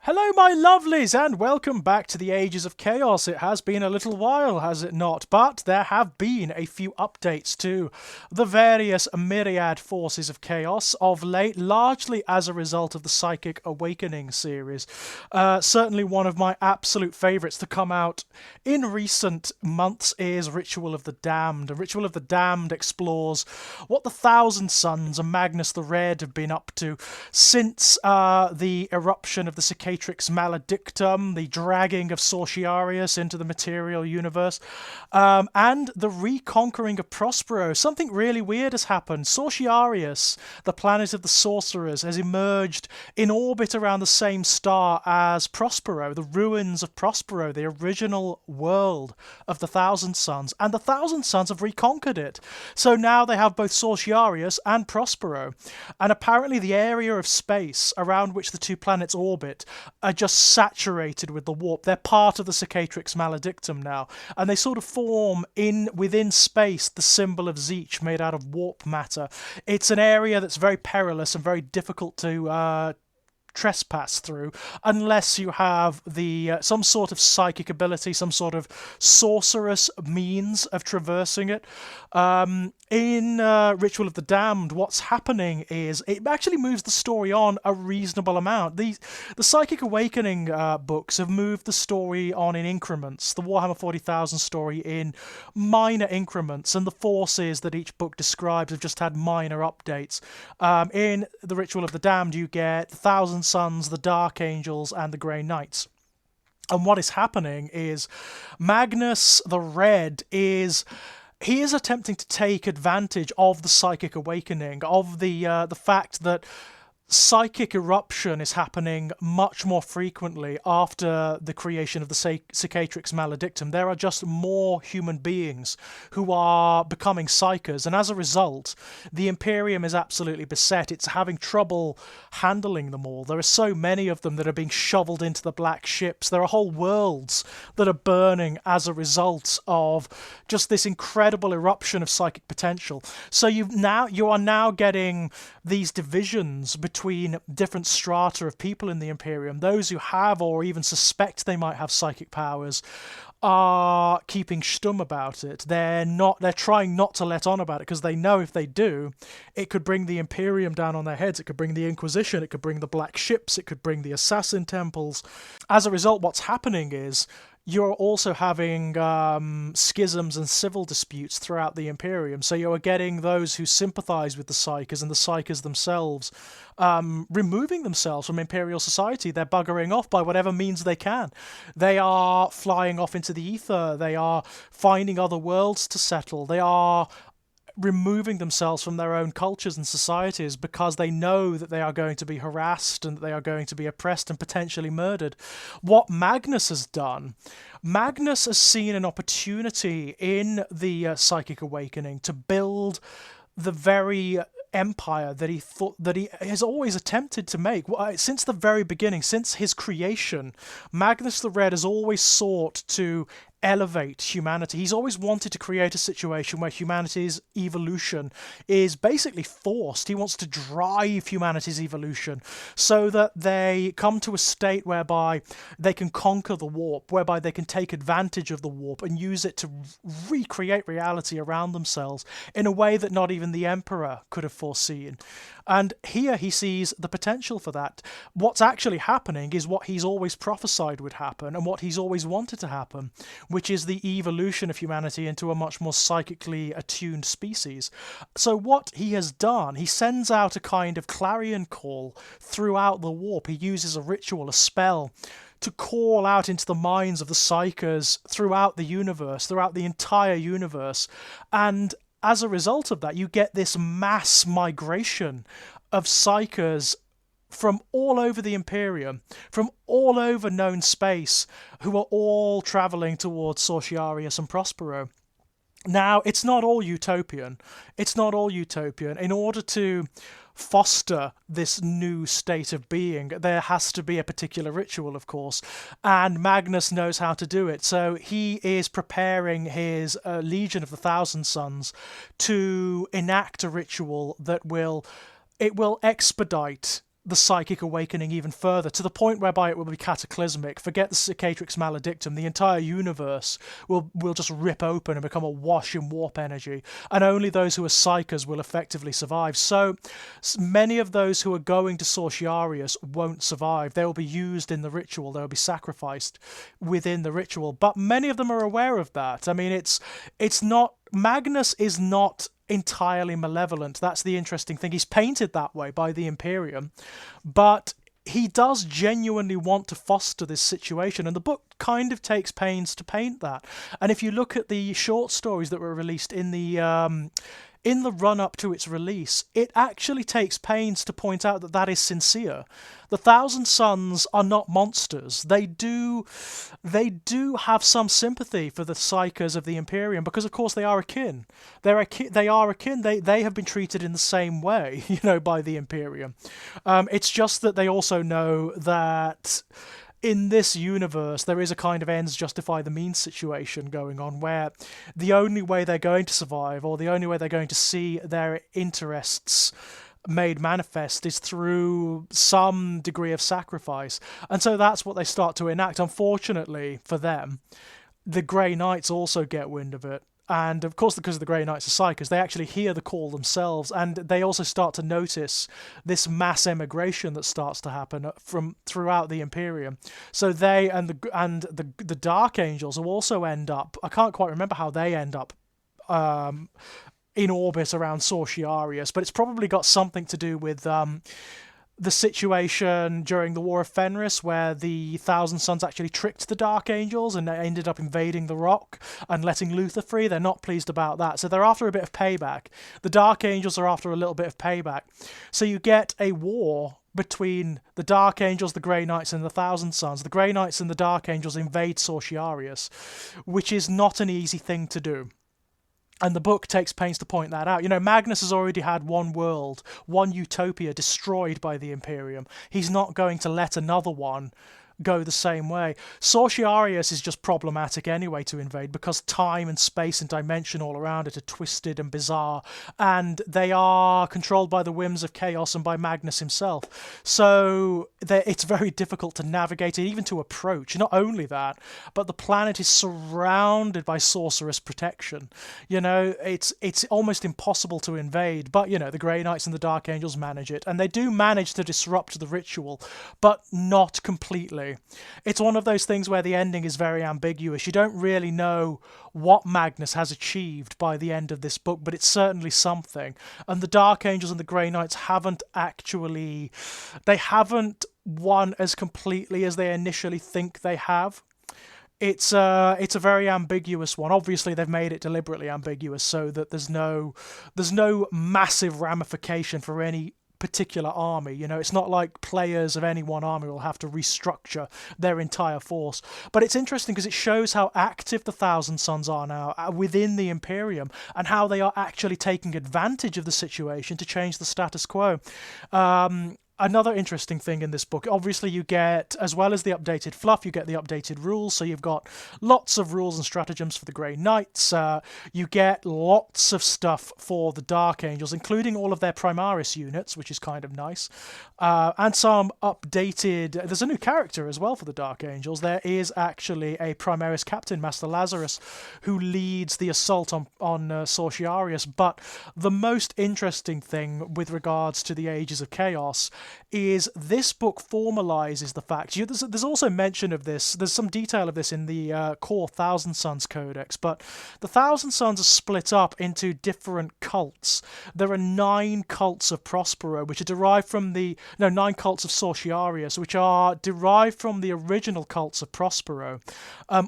Hello, my lovelies, and welcome back to the Ages of Chaos. It has been a little while, has it not? But there have been a few updates to the various myriad forces of chaos of late, largely as a result of the Psychic Awakening series. Certainly one of my absolute favourites to come out in recent months is Ritual of the Damned. Ritual of the Damned explores what the Thousand Sons and Magnus the Red have been up to since the eruption of the Cicatrix Maledictum, the dragging of Sorciarius into the material universe, and the reconquering of Prospero. Something really weird has happened. Sorciarius, the planet of the sorcerers, has emerged in orbit around the same star as Prospero, the ruins of Prospero, the original world of the Thousand Sons, and the Thousand Sons have reconquered it. So now they have both Sorciarius and Prospero, and apparently the area of space around which the two planets orbit are just saturated with the warp. They're part of the Cicatrix Maledictum now, and they sort of form within space the symbol of Zeech made out of warp matter. It's an area that's very perilous and very difficult to trespass through unless you have some sort of psychic ability, some sort of sorcerous means of traversing it. In Ritual of the Damned, what's happening is it actually moves the story on a reasonable amount. The Psychic Awakening books have moved the story on in increments, the Warhammer 40,000 story in minor increments, and the forces that each book describes have just had minor updates. In the Ritual of the Damned, you get the Thousand Sons, the Dark Angels, and the Grey Knights. And what is happening is Magnus the Red he is attempting to take advantage of the Psychic Awakening, of the fact that psychic eruption is happening much more frequently after the creation of the Cicatrix Maledictum. There are just more human beings who are becoming psychers, and as a result, the Imperium is absolutely beset. It's having trouble handling them all. There are so many of them that are being shoveled into the black ships. There are whole worlds that are burning as a result of just this incredible eruption of psychic potential. So you are now getting these divisions between different strata of people in the Imperium. Those who have or even suspect they might have psychic powers are keeping stum about it. They're trying not to let on about it because they know if they do, it could bring the Imperium down on their heads. It could bring the Inquisition, it could bring the Black Ships, it could bring the Assassin Temples. As a result, what's happening is you're also having schisms and civil disputes throughout the Imperium. So you're getting those who sympathize with the Psykers and the Psykers themselves removing themselves from Imperial society. They're buggering off by whatever means they can. They are flying off into the ether. They are finding other worlds to settle. They are removing themselves from their own cultures and societies because they know that they are going to be harassed and that they are going to be oppressed and potentially murdered. What Magnus has done, Magnus has seen an opportunity in the Psychic Awakening to build the very empire that he has always attempted to make. Since the very beginning, since his creation, Magnus the Red has always sought to elevate humanity. He's always wanted to create a situation where humanity's evolution is basically forced. He wants to drive humanity's evolution so that they come to a state whereby they can conquer the warp, whereby they can take advantage of the warp and use it to recreate reality around themselves in a way that not even the Emperor could have foreseen. And here he sees the potential for that. What's actually happening is what he's always prophesied would happen and what he's always wanted to happen, which is the evolution of humanity into a much more psychically attuned species. So what he has done, he sends out a kind of clarion call throughout the warp. He uses a ritual, a spell, to call out into the minds of the psychers throughout the universe, throughout the entire universe. And as a result of that, you get this mass migration of psychers from all over the Imperium, from all over known space, who are all travelling towards Sorciarius and Prospero. Now, it's not all utopian. It's not all utopian. In order to foster this new state of being, there has to be a particular ritual, of course, and Magnus knows how to do it. So he is preparing his Legion of the Thousand Sons to enact a ritual that will expedite the psychic awakening even further, to the point whereby it will be cataclysmic. Forget the Cicatrix Maledictum. The entire universe will just rip open and become awash in warp energy, and only those who are psychers will effectively survive. So many of those who are going to Sortiarius won't survive. They will be used in the ritual. They will be sacrificed within the ritual. But many of them are aware of that. I mean, it's not... Magnus is not entirely malevolent. That's the interesting thing. He's painted that way by the Imperium, but he does genuinely want to foster this situation, and the book kind of takes pains to paint that. And if you look at the short stories that were released in the run-up to its release, it actually takes pains to point out that that is sincere. The Thousand Sons are not monsters. They do have some sympathy for the psychers of the Imperium, because of course they are akin. They are akin. They have been treated in the same way, by the Imperium. It's just that they also know that in this universe, there is a kind of ends justify the means situation going on, where the only way they're going to survive, or the only way they're going to see their interests made manifest, is through some degree of sacrifice. And so that's what they start to enact. Unfortunately for them, the Grey Knights also get wind of it. And of course, because the Grey Knights are psychers, they actually hear the call themselves, and they also start to notice this mass emigration that starts to happen from throughout the Imperium. So they and the Dark Angels will also end up... I can't quite remember how they end up in orbit around Sortiarius, but it's probably got something to do with the situation during the War of Fenris, where the Thousand Sons actually tricked the Dark Angels and they ended up invading the Rock and letting Luther free. They're not pleased about that, so they're after a bit of payback. The Dark Angels are after a little bit of payback. So you get a war between the Dark Angels, the Grey Knights, and the Thousand Sons. The Grey Knights and the Dark Angels invade Sortiarius, which is not an easy thing to do. And the book takes pains to point that out. Magnus has already had one world, one utopia destroyed by the Imperium. He's not going to let another one go the same way. Sortiarius is just problematic anyway to invade, because time and space and dimension all around it are twisted and bizarre, and they are controlled by the whims of chaos and by Magnus himself. So it's very difficult to navigate it, even to approach. Not only that, but the planet is surrounded by sorceress protection. It's almost impossible to invade, but the Grey Knights and the Dark Angels manage it, and they do manage to disrupt the ritual, but not completely. It's one of those things where the ending is very ambiguous. You don't really know what Magnus has achieved by the end of this book, but it's certainly something. And the Dark Angels and the Grey Knights haven't won as completely as they initially think they have. It's a very ambiguous one. Obviously, they've made it deliberately ambiguous so that there's no massive ramification for any particular army. It's not like players of any one army will have to restructure their entire force. But it's interesting because it shows how active the Thousand Sons are now within the Imperium, and how they are actually taking advantage of the situation to change the status quo. Another interesting thing in this book, obviously you get, as well as the updated fluff, you get the updated rules. So you've got lots of rules and stratagems for the Grey Knights. You get lots of stuff for the Dark Angels, including all of their Primaris units, which is kind of nice. And some updated... There's a new character as well for the Dark Angels. There is actually a Primaris captain, Master Lazarus, who leads the assault on Sortiarius. But the most interesting thing with regards to the Ages of Chaos is this book formalizes the fact... There's also mention of this, there's some detail of this in the core Thousand Sons Codex, but the Thousand Sons are split up into different cults. There are 9 cults of Prospero, which are derived from 9 cults of Sortiarius, which are derived from the original cults of Prospero,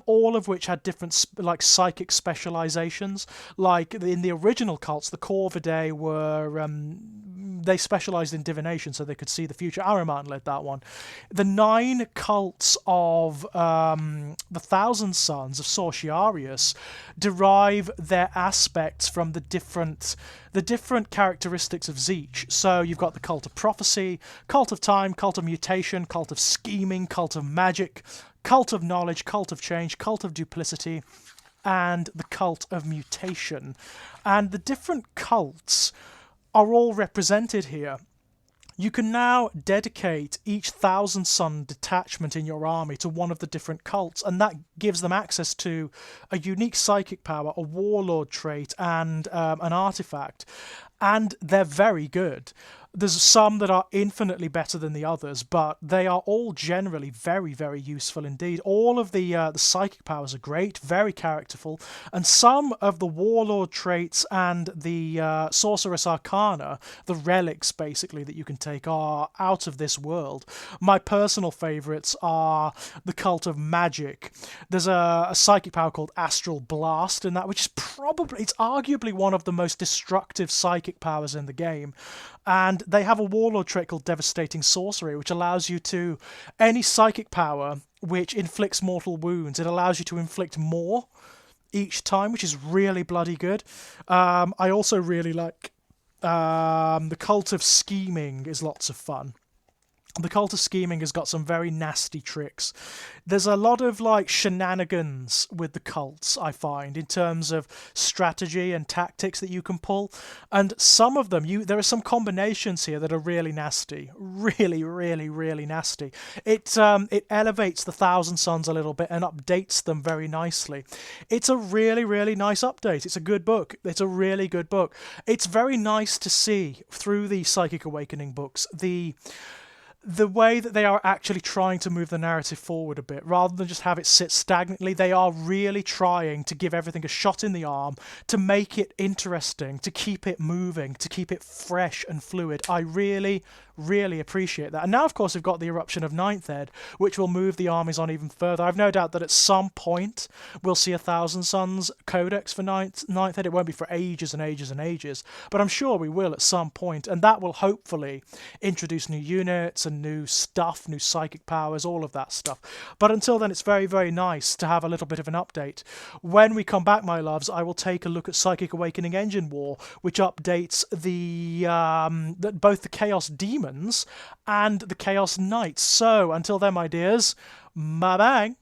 all of which had different psychic specializations. Like in the original cults, the Corvidae were... they specialized in divination, so they could see the future. Ahriman led that one. The 9 cults of the Thousand Sons of Sortiarius derive their aspects from the different characteristics of Zeech. So you've got the Cult of Prophecy, Cult of Time, Cult of Mutation, Cult of Scheming, Cult of Magic, Cult of Knowledge, Cult of Change, Cult of Duplicity, and the Cult of Mutation. And the different cults are all represented here. you can now dedicate each 1,000 Sun detachment in your army to one of the different cults, and that gives them access to a unique psychic power, a warlord trait, and an artifact. And they're very good. There's some that are infinitely better than the others, but they are all generally very, very useful indeed. All of the psychic powers are great, very characterful, and some of the warlord traits and the sorceress arcana, the relics basically that you can take, are out of this world. My personal favourites are the Cult of Magic. There's a psychic power called Astral Blast in that, which is it's arguably one of the most destructive psychic powers in the game. And they have a warlord trait called Devastating Sorcery, which allows you to, any psychic power which inflicts mortal wounds, it allows you to inflict more each time, which is really bloody good. I also really like the Cult of Scheming is lots of fun. The Cult of Scheming has got some very nasty tricks. There's a lot of like shenanigans with the cults, I find, in terms of strategy and tactics that you can pull. And some of them, there are some combinations here that are really nasty. Really, really, really nasty. It elevates the 1,000 Suns a little bit and updates them very nicely. It's a really, really nice update. It's a good book. It's a really good book. It's very nice to see through the Psychic Awakening books the way that they are actually trying to move the narrative forward a bit, rather than just have it sit stagnantly. They are really trying to give everything a shot in the arm, to make it interesting, to keep it moving, to keep it fresh and fluid. I really, really appreciate that. And now, of course, we've got the eruption of Ninth Ed, which will move the armies on even further. I've no doubt that at some point we'll see a 1,000 Suns codex for Ninth Ed. It won't be for ages and ages and ages, but I'm sure we will at some point, and that will hopefully introduce new units and new stuff, new psychic powers, all of that stuff. But until then, it's very, very nice to have a little bit of an update. When we come back, my loves, I will take a look at Psychic Awakening Engine War, which updates both the Chaos Demons and the Chaos Knights. So until then, my dears, bye-bye.